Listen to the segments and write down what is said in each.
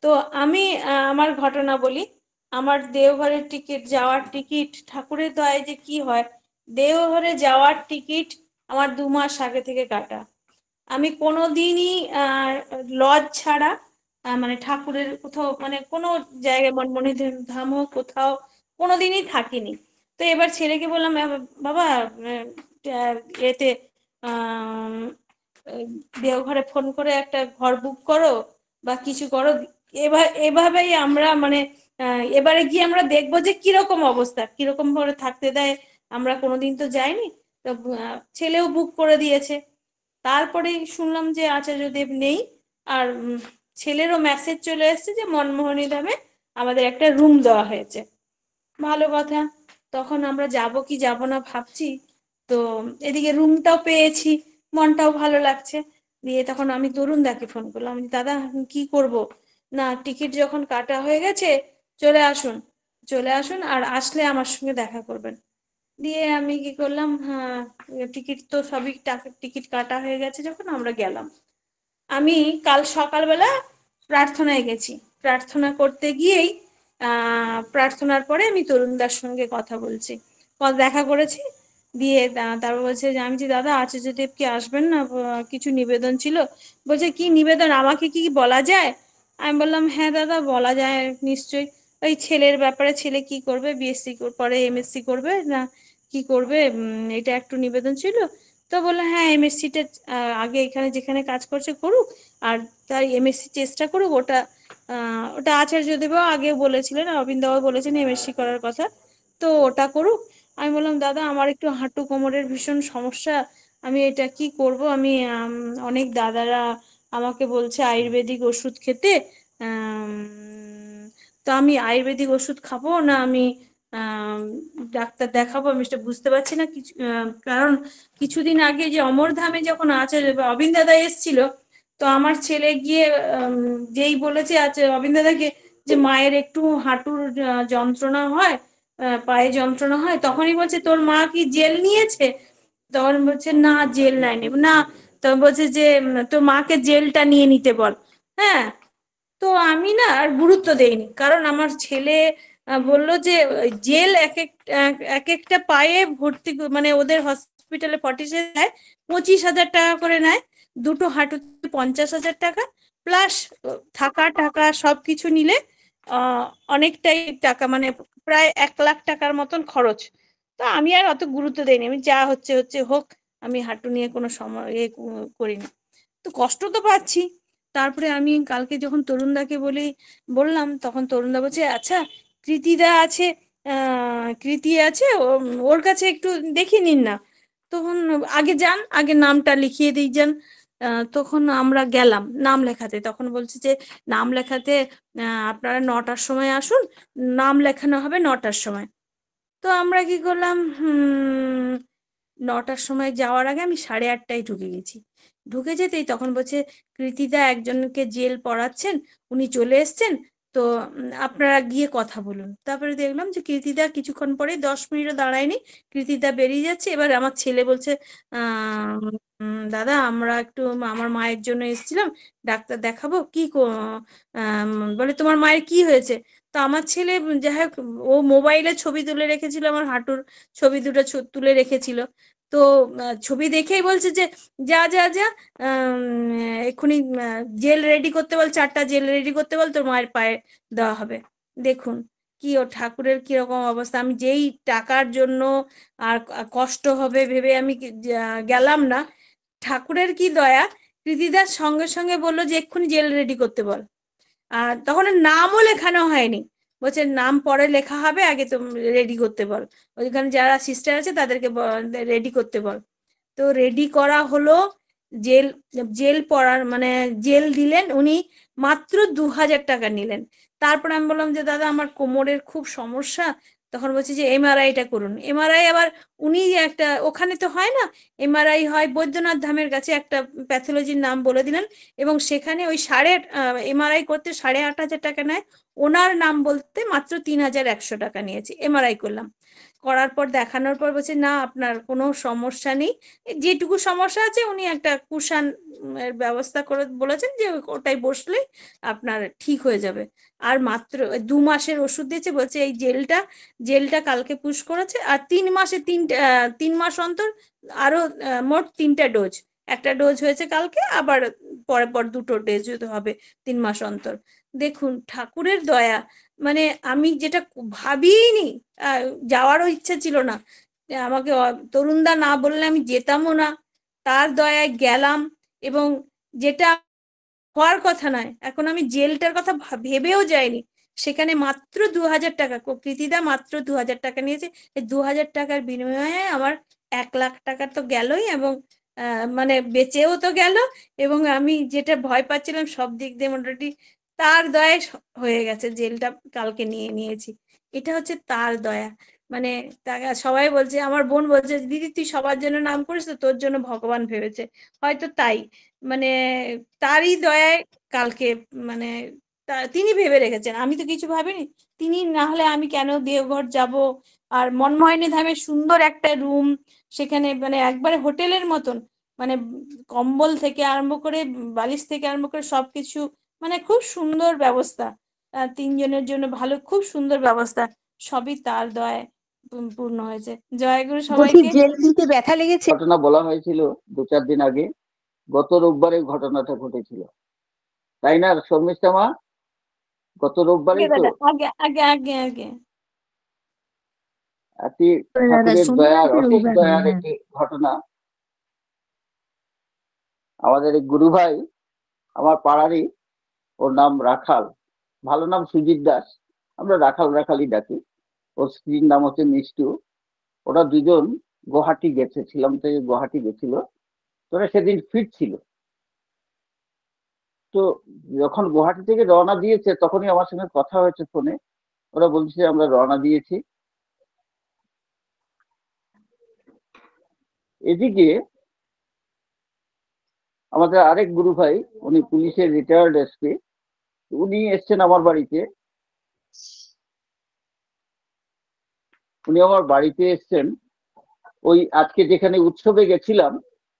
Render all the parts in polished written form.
তো আমি আমার ঘটনা বলি। আমার দেওঘরের টিকিট, যাওয়ার টিকিট, ঠাকুরের দয়ায় যে কি হয়, দেওঘরে যাওয়ার টিকিট আমার 2 মাস আগে থেকে কাটা। আমি কোনোদিনই লজ ছাড়া মানে ঠাকুরের কোথাও, মানে কোনো জায়গায়, মনমনি ধাম হোক কোথাও, কোনোদিনই থাকিনি। তো এবার ছেলেকে বললাম, বাবা, আহ, এতে আহ দেওঘরে ফোন করে একটা ঘর বুক করো বা কিছু করো। এভাবেই আমরা মানে এবারে গিয়ে আমরা দেখবো যে কিরকম অবস্থা, কিরকম ভাবে থাকতে দেয়। আমরা কোনোদিন তো যাইনি। তো ছেলেও বুক করে দিয়েছে। তারপরেই শুনলাম যে আচার্যদেব নেই। আর ছেলেরও মেসেজ চলে এসেছে যে মনমোহনী ধামে আমাদের একটা রুম দেওয়া হয়েছে। ভালো কথা। তখন আমরা যাব কি যাব না ভাবছি। তো এদিকে রুমটাও পেয়েছি, মনটাও ভালো লাগছে। দিয়ে তখন আমি তরুণদাকে ফোন করলাম, আমি, দাদা এখন কি করব? না, টিকিট যখন কাটা হয়ে গেছে, চলে আসুন, চলে আসুন, আর আসলে আমার সঙ্গে দেখা করবেন। দিয়ে আমি কি করলাম, হ্যাঁ, টিকিট তো সবই, টিকিট কাটা হয়ে গেছে যখন আমরা গেলাম। আমি কাল সকালবেলা প্রার্থনায় গেছি। প্রার্থনা করতে গিয়েই প্রার্থনার পরে আমি তরুণদার সঙ্গে কথা বলছি, দেখা করেছি। দিয়ে তারপর বলছে যে, আমি যে, দাদা আচার্যদেব কি আসবেন না? কিছু নিবেদন ছিল। বলছে, কি নিবেদন, আমাকে কি বলা যায়? আমি বললাম, হ্যাঁ দাদা, বলা যায় নিশ্চয়ই। ওই ছেলের ব্যাপারে, ছেলে কি করবে, বিএসসি পরে এমএসসি করবে না কি করবে, এটা একটু নিবেদন ছিল। তো বললো, হ্যাঁ, এমএসসিটা আগে এখানে যেখানে কাজ করছে করুক, আর তাই এমএসসি চেষ্টা করুক। ওটা আচার্যদেবও আগে বলেছিলেন, অরবিন্দবাবু বলেছেন এমএসসি করার কথা। তো ওটা করুক। আমি বললাম, দাদা আমার একটু হাঁটু কোমরের ভীষণ সমস্যা, আমি এটা কি করব? আমি অনেক দাদারা আমাকে বলছে আয়ুর্বেদিক ওষুধ খেতে। আম, তো আমি আয়ুর্বেদিক ওষুধ খাবো না আমি আম, ডাক্তার দেখাবো, আমি সেটা বুঝতে পারছি না কিছু। কারণ কিছুদিন আগে যে অমরধামে যখন আচার্য অবিন দাদা এসেছিল, তো আমার ছেলে গিয়ে যেই বলেছে আচ্ছা অবিন দাদাকে যে মায়ের একটু হাঁটুর যন্ত্রণা হয়, পায়ে যন্ত্রণা হয়, তখনই বলছে, তোর মা কি জেল নিয়েছে? তখন বলছে, না জেল নেয়নি না। তখন বলছে যে, তোর মাকে জেলটা নিয়ে নিতে বল। হ্যাঁ। তো আমি না আর গুরুত্ব দেইনি, কারণ আমার ছেলে বললো যে জেল এক একটা পায়ে ভর্তি মানে ওদের হসপিটালে ফর্টিসে দেয় 25,000 টাকা করে নেয়। দুটো হাঁটুতে 50,000 টাকা, প্লাস থাকা টাকা সবকিছু নিলে আহ অনেকটাই টাকা, মানে প্রায় 1 লাখ টাকার মতন খরচ। তো আমি আর অত গুরুত্ব দেইনি, আমি যা হচ্ছে হচ্ছে হোক, আমি হাঁটু নিয়ে কোনো সময় করি না। তো কষ্ট তো পাচ্ছি। তারপরে আমি কালকে যখন তরুণদাকে বললাম, তখন তরুণদা বলছে, আচ্ছা, কৃতিদা আছে, কৃতি আছে, ওর কাছে একটু দেখিয়ে নিন না। তখন আগে যান, আগে নামটা লিখিয়ে দিই যান। তখন আমরা গেলাম নাম লেখাতে, তখন বলছে যে নাম লেখাতে আপনারা 9টার সময় আসুন, নাম লেখানো হবে 9টার সময়। তো আমরা কি করলাম, 9টার সময় যাওয়ার আগে আমি 8:30টায় ঢুকে গেছি। ঢুকে যেতেই তখন বলছে, কৃতিদা একজনকে জেল পড়াচ্ছেন, উনি চলে এসছেন। তো আপনারা গিয়ে কথা বলুন। তারপরে দেখলাম যে কৃতিদা কিছুক্ষণ পরে, 10 মিনিটও দাঁড়ায়নি, কৃতিদা বেরিয়ে যাচ্ছে। এবার আমার ছেলে বলছে, দাদা আমরা একটু আমার মায়ের জন্য এসেছিলাম, ডাক্তার দেখাবো কি বলে, তোমার মায়ের কি হয়েছে? তো আমার ছেলে, যাই হোক, ও মোবাইলে ছবি তুলে রেখেছিল, আমার হাঁটুর ছবি দুটো তুলে রেখেছিল। তো ছবি দেখেই বলছে যে, যা যা যা, এক্ষুনি জেল রেডি করতে বল, 4টা জেল রেডি করতে বল, তোর মায়ের পায়ে দেওয়া হবে। দেখুন কি ও ঠাকুরের কিরকম অবস্থা। আমি যেই টাকার জন্য আর কষ্ট হবে ভেবে আমি গেলাম না, ঠাকুরের কি দয়া, কৃতিদার সঙ্গে সঙ্গে বললো যে এক্ষুনি জেল রেডি করতে বল। আর তখন আর নামও লেখানো হয়নি, বলছে নাম পরে লেখা হবে, আগে তো রেডি করতে বল, ওইখানে যারা সিস্টার আছে তাদেরকে রেডি করতে বল। তো রেডি করা হলো। জেল জেল পড়ার মানে জেল দিলেন উনি, মাত্র 2,000 টাকা নিলেন। তারপর আমি বললাম যে, দাদা আমার কোমরের খুব সমস্যা। তখন বলছে যে এমআরআইটা করুন। এমআরআই আবার উনি একটা, ওখানে তো হয় না, এমআরআই হয় বৈদ্যনাথ ধামের কাছে, একটা প্যাথোলজির নাম বলে দিলেন। এবং সেখানে ওই এমআরআই করতে 8,500 টাকা নেয়। ওনার নাম বলতে মাত্র 3,100 টাকা নিয়েছে। এমআরআই করলাম, করার পর দেখানোর পর বলছে, না আপনার কোনো সমস্যা নেই, যেটুকু সমস্যা আছে উনি একটা কুশান এর ব্যবস্থা করে বলেছেন যে ওটাই বসলে আপনার ঠিক হয়ে যাবে। আর মাত্র 2 মাসের ওষুধ দিয়েছে, বলছে এই জেলটা কালকে পুশ করেছে, আর 3 মাসে 3 মাস অন্তর আরো মোট 3টা ডোজ। একটা ডোজ হয়েছে কালকে, আবার পরে পর 2টো ডোজ হবে 3 মাস অন্তর। দেখুন ঠাকুরের দয়া, মানে আমি যেটা ভাবিনি, আহ, যাওয়ারও ইচ্ছা ছিল না, আমাকে তরুণদা না বললে আমি যেতামও না, তার দয়ায় গেলাম। এবং যেটা হওয়ার কথা নয়, এখন আমি জেলটার কথা ভেবেও যাইনি। সেখানে মাত্র 2,000 টাকা, কৃতিদা মাত্র 2,000 টাকা নিয়েছে। এই 2,000 টাকার বিনিময়ে আমার 1,00,000 টাকা তো গেলই, এবং মানে বেঁচেও তো গেল, এবং আমি যেটা ভয় পাচ্ছিলাম সব দিক দিয়ে মোটামুটি তার দয়ায় হয়ে গেছে। জেলটা কালকে নিয়ে নিয়েছি, এটা হচ্ছে তার দয়া। মানে তাকে সবাই বলছে, আমার বোন বলছে, দিদি তুই সবার জন্য নাম করিস তো, তোর জন্য ভগবান ভেবেছে। হয়তো তাই, মানে তারই দয়ায় কালকে, মানে তিনি ভেবে রেখেছেন, আমি তো কিছু ভাবিনি। তিনি না হলে আমি কেন দেওঘর যাব? আর মনমোহিনী ধামের সুন্দর একটা রুম, সেখানে মানে একবারে হোটেলের মতন, মানে কম্বল থেকে আরম্ভ করে বালিশ থেকে আরম্ভ করে সবকিছু, মানে খুব সুন্দর ব্যবস্থা। 3 জনের জন্য ভালো, খুব সুন্দর ব্যবস্থা, সবই তার দয়ায় পূর্ণ হয়েছে। জয়গুরু বলছি সবাইকে। জেল দিতে ব্যথা লেগেছে? ঘটনা বলা হয়েছিল 2-4 দিন আগে, গত রোববারে ঘটনাটা ঘটেছিল, তাই না শর্মিষ্ঠা মা? গত আগে রোববারেই তো। দাদা, আগে আগে আগে আগে। একটি দাদা ঠাকুরের শনিবার দয়ার, কি অশেষ রবিবার? দয়ার হ্যাঁ। একটি ঘটনা। আমাদের এক গুরু ভাই, আমার পাড়ারই, ওর নাম রাখাল, ভালো নাম সুজিত দাস, আমরা রাখাল রাখালই ডাকি। ওর স্ত্রীর নাম হচ্ছে মিষ্টু। ওরা দুজন গুয়াহাটি গেছে, ছিলাম থেকে গুয়াহাটি গেছিল। তোরা সেদিন ফিরছিল। তো যখন গুয়াহাটি থেকে রওনা দিয়েছে তখনই আমার সঙ্গে কথা হয়েছে ফোনে। ওরা বলছে আমরা রওনা দিয়েছি। এদিকে আমাদের আরেক গুরু ভাই, উনি পুলিশের রিটায়ার্ড এসপি, উনি এসছেন আমার বাড়িতে। উনি আমার বাড়িতে এসছেন ওই আজকে যেখানে উৎসবে গেছিলাম,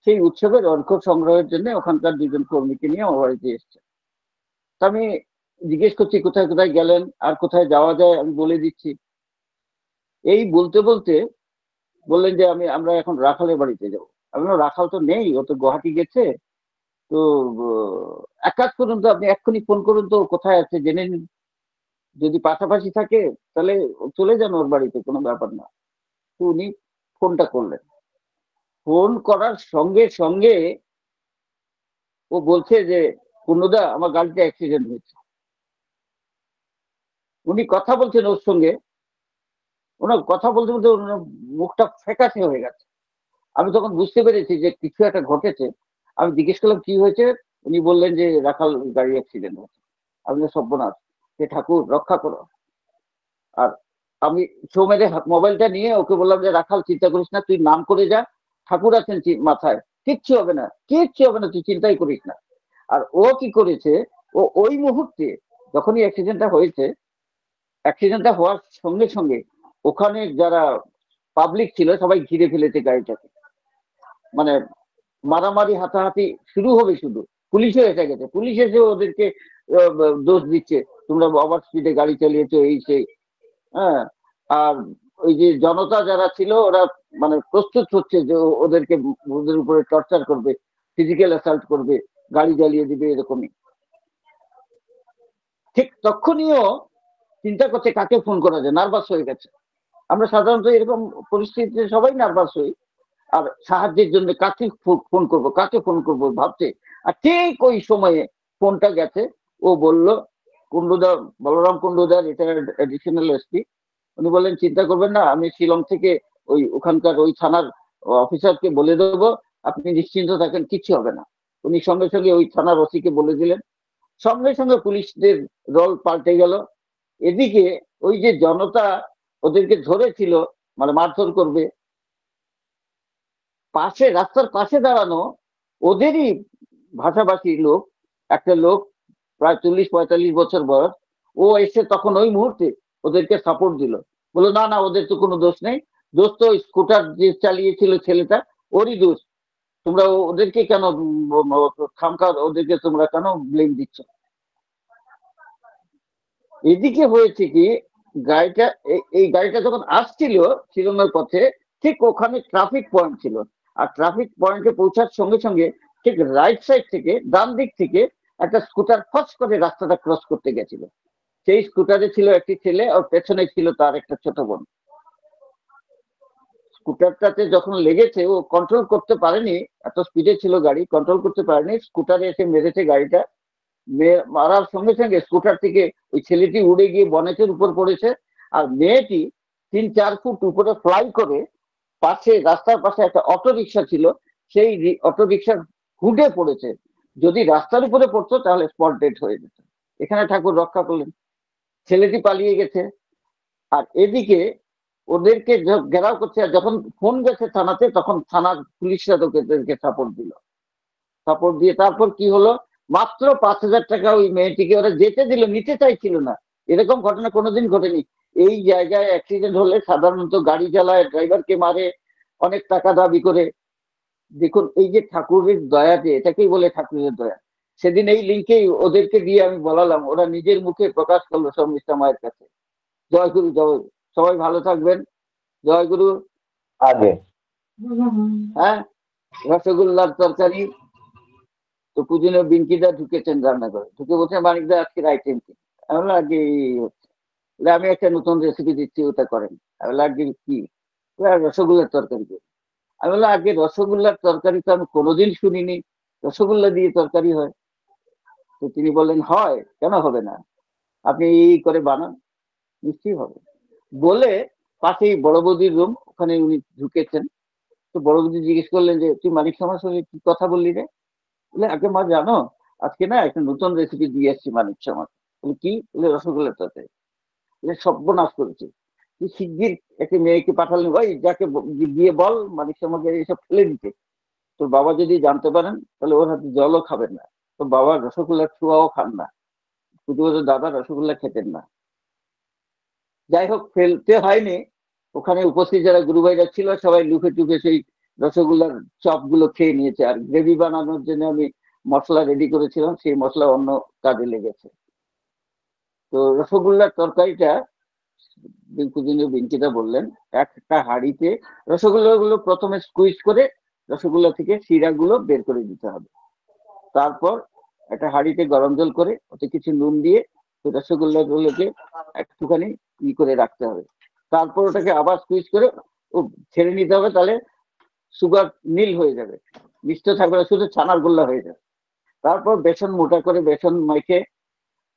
সেই উৎসবের অর্ঘ সংগ্রহের জন্য ওখানকার 2জন কর্মীকে নিয়ে আমার বাড়িতে এসছেন। তা আমি জিজ্ঞেস করছি কোথায় কোথায় গেলেন আর কোথায় যাওয়া যায় আমি বলে দিচ্ছি। এই বলতে বলতে বললেন যে আমরা এখন রাখালের বাড়িতে যাবো। আমি বললাম রাখাল তো নেই, ও তো গুয়াহাটি গেছে। তো এক কাজ করুন তো, আপনি এক্ষুনি ফোন করুন তো কোথায় আছে জেনে নিন। যদি পাশাপাশি থাকে তাহলে চলে যান ওর বাড়িতে, কোনো ব্যাপার না। তো উনি ফোনটা করলেন। ফোন করার সঙ্গে সঙ্গে ও বলছে যে পূর্ণদা আমার গাড়িতে অ্যাক্সিডেন্ট হয়েছে। উনি কথা বলছেন ওর সঙ্গে, ওনার কথা বলতে বলতে ওনার মুখটা ফ্যাকাশে হয়ে গেছে। আমি তখন বুঝতে পেরেছি যে কিছু একটা ঘটেছে। আমি জিজ্ঞেস করলাম কি হয়েছে। উনি বললেন যে রাখাল গাড়ি অ্যাক্সিডেন্ট হয়েছে। আমি সর্বনাশ, হে ঠাকুর রক্ষা করো। আর আমি ছো মেরে মোবাইলটা নিয়ে ওকে বললাম যে রাখাল চিন্তা করিস না, তুই নাম করে যা, ঠাকুর আছেন মাথায়, কিচ্ছু হবে না, কিচ্ছু হবে না, তুই চিন্তাই করিস না। আর ও কি করেছে, ও ওই মুহূর্তে যখনই অ্যাক্সিডেন্টটা হওয়ার সঙ্গে সঙ্গে ওখানে যারা পাবলিক ছিল সবাই ঘিরে ফেলেছে গাড়িটাকে। মানে মারামারি হাতাহাতি শুরু হবে, শুধু পুলিশও এসে গেছে। পুলিশ এসে ওদেরকে দোষ দিচ্ছে, তোমরা ওভার স্পিডে গাড়ি চালিয়েছো, এই সেই। হ্যাঁ। আর ওই যে জনতা যারা ছিল ওরা মানে প্রস্তুত হচ্ছে যে ওদেরকে, ওদের উপরে টর্চার করবে, ফিজিক্যাল অ্যাসাল্ট করবে, গাড়ি জ্বালিয়ে দিবে, এরকমই। ঠিক তখনইও চিন্তা করছে কাকে ফোন করা যায়, নার্ভাস হয়ে গেছে। আমরা সাধারণত এরকম পরিস্থিতিতে সবাই নার্ভাস হই। আর সাহায্যের জন্য কাকে ফোন করবো ভাবছে। আর ঠিক ওই সময়ে ফোনটা গেছে। ও বলল কুন্ডুদা, বলরাম কুন্ডুদা, রিটায়ার্ড এডিশনাল এসপি। উনি বললেন চিন্তা করবেন না, আমি শিলং থেকে ওখানকার ওই থানার অফিসারকে বলে দেবো, আপনি নিশ্চিন্ত থাকেন, কিচ্ছু হবে না। উনি সঙ্গে সঙ্গে ওই থানার ওসিকে বলে দিলেন। সঙ্গে সঙ্গে পুলিশদের রোল পাল্টে গেল। এদিকে ওই যে জনতা ওদেরকে ধরেছিল মানে মারধর করবে, পাশে রাস্তার পাশে দাঁড়ানো ওদেরই ভাষাভাষী লোক, একটা লোক প্রায় 40-45 বছর বয়স, ও এসে তখন ওই মুহূর্তে ওদেরকে সাপোর্ট দিল। বললো না না, ওদের তো কোনো দোষ নেই, দোষ তো ওই স্কুটার যে চালিয়েছিল ছেলেটা, ওরই দোষ। তোমরা ওদেরকে কেন খামখা ওদেরকে তোমরা কেন ব্লেম দিচ্ছ? এদিকে হয়েছে কি, গাড়িটা এই গাড়িটা যখন আসছিল শিলংয়ের পথে, ঠিক ওখানে ট্রাফিক পয়েন্ট ছিল। আর ট্রাফিক পয়েন্টে পৌঁছার সঙ্গে সঙ্গে ঠিক রাইট সাইড থেকে, ডান দিক থেকে একটা স্কুটার ফস করে রাস্তাটা ক্রস করতে গেছিল। সেই স্কুটারে ছিল একটি ছেলে, আর পেছনে ছিল তার একটা ছোট বোন। স্কুটারটাতে যখন লেগেছে, ও কন্ট্রোল করতে পারেনি, এত স্পিডে ছিল গাড়ি, কন্ট্রোল করতে পারেনি, স্কুটারে এসে মেরেছে গাড়িটা। মারার সঙ্গে সঙ্গে স্কুটার থেকে ওই ছেলেটি উড়ে গিয়ে বনেটের উপর পড়েছে। আর মেয়েটি 3-4 ফুট উপরে ফ্লাই করে পাশে, রাস্তার পাশে একটা অটো রিক্সা ছিল, সেই অটো রিক্সার হুডে পড়েছে। যদি রাস্তার উপরে পড়তো তাহলে স্পট ডেড হয়ে যেত। এখানে ঠাকুর রক্ষা করলেন, ছেলেটি পালিয়ে গেছে। আর এদিকে ওদেরকে ঘেরাও করছে। আর যখন ফোন গেছে থানাতে, তখন থানার পুলিশরা ওদেরকে সাপোর্ট দিল। সাপোর্ট দিয়ে তারপর কি হলো, মাত্র 5,000 টাকা ওই মেয়েটিকে ওরা যেতে দিল, নিতে চাইছিল না। এরকম ঘটনা কোনোদিন ঘটেনি। এই জায়গায় অ্যাক্সিডেন্ট হলে সাধারণত গাড়ি চালায়, ড্রাইভারকে মারে, অনেক টাকা দাবি করে। দেখুন এই যে ঠাকুরের দয়া, যে এটাকেই বলে ঠাকুরের দয়া। সেদিন এই লিঙ্কেই ওদেরকে দিয়ে আমি বলালাম, ওরা নিজের মুখে প্রকাশ করলো শর্মিষ্ঠা মায়ের কাছে। জয় গুরু, জয়। সবাই ভালো থাকবেন। জয় গুরু। আগে হ্যাঁ, রসগোল্লার তরকারি তো পুজনীয় বিঙ্কিদা ঢুকেছেন রান্না করে, ঢুকে বলছেন মানিকদা আজকের আইটেম কি? আমি বললাম আগে এই হচ্ছে। আমি একটা নতুন রেসিপি দিচ্ছি, ওটা করেন। আমি বললাম আগে কি? রসগোল্লার তরকারি করি। আমি বললাম আগে রসগোল্লার তরকারি তো আমি কোনোদিন শুনিনি, রসগোল্লা দিয়ে তরকারি হয়? তো তিনি বললেন হয়, কেন হবে না, আপনি এই করে বানান, নিশ্চয়ই হবে। বলে পাশেই বড় বৌদির রুম, ওখানে উনি ঢুকেছেন। তো বড় বৌদি জিজ্ঞেস করলেন যে তুই মানিক সঙ্গে সঙ্গে কি কথা বললি রে? বলে আগে মা জানো, আজকে না একটা নতুন রেসিপি দিয়ে এসছি মানিক সমাজ। বলে কি? বলে রসগোল্লার তরকারি। বলে সর্বনাশ করেছি, তুই শিগগির একটা মেয়েকে পাঠালেন, ভাই যাকে গিয়ে বল মানিক সমাজে এইসব ফেলে দিতে। তোর বাবা যদি জানতে পারেন তাহলে ওর হাতে জলও খাবেন না, তোর বাবা রসগোল্লার ছোঁয়াও খান না, শুধু ওদের দাদা রসগোল্লা খেতেন না। যাই হোক, ফেলতে হয়নি। ওখানে উপস্থিত যারা গুরু ভাইরা ছিল সবাই লুকে টুকে সেই রসগোল্লার চপগুলো খেয়ে নিয়েছে। আর গ্রেভি বানানোর জন্য আমি মশলা রেডি করেছিলাম, সেই মশলা অন্য কাজে লেগেছে। তো রসগোল্লার তরকারিটা বিঙ্কিটা বললেন, একটা হাঁড়িতে রসগোল্লাগুলো প্রথমে স্কুইজ করে রসগোল্লা থেকে শিরাগুলো বের করে দিতে হবে। তারপর একটা হাঁড়িতে গরম জল করে ওতে কিছু নুন দিয়ে রসগোল্লা গুলোকে একটুখানি করে রাখতে হবে। তারপর ওটাকে আবার স্কুইজ করে ও ছেড়ে নিতে হবে, তাহলে সুগার নীল হয়ে যাবে, মিষ্টি থাকবে না, শুধু ছানার গোল্লা হয়ে যাবে। তারপর বেসন মোটা করে বেসন মেখে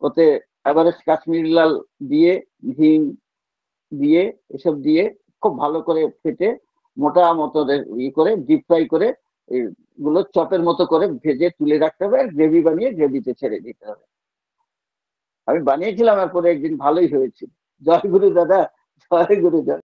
ওতে এভারেস্ট কাশ্মীরি লাল দিয়ে, হিং দিয়ে, এসব দিয়ে খুব ভালো করে ফেটে মোটা মতো করে ডিপ ফ্রাই করে এগুলো চপের মতো করে ভেজে তুলে রাখতে হবে। আর গ্রেভি বানিয়ে গ্রেভিতে ছেড়ে দিতে হবে। আমি বানিয়েছিলাম, এরপরে একদিন ভালোই হয়েছিল। জয় গুরু দাদা, জয় গুরু।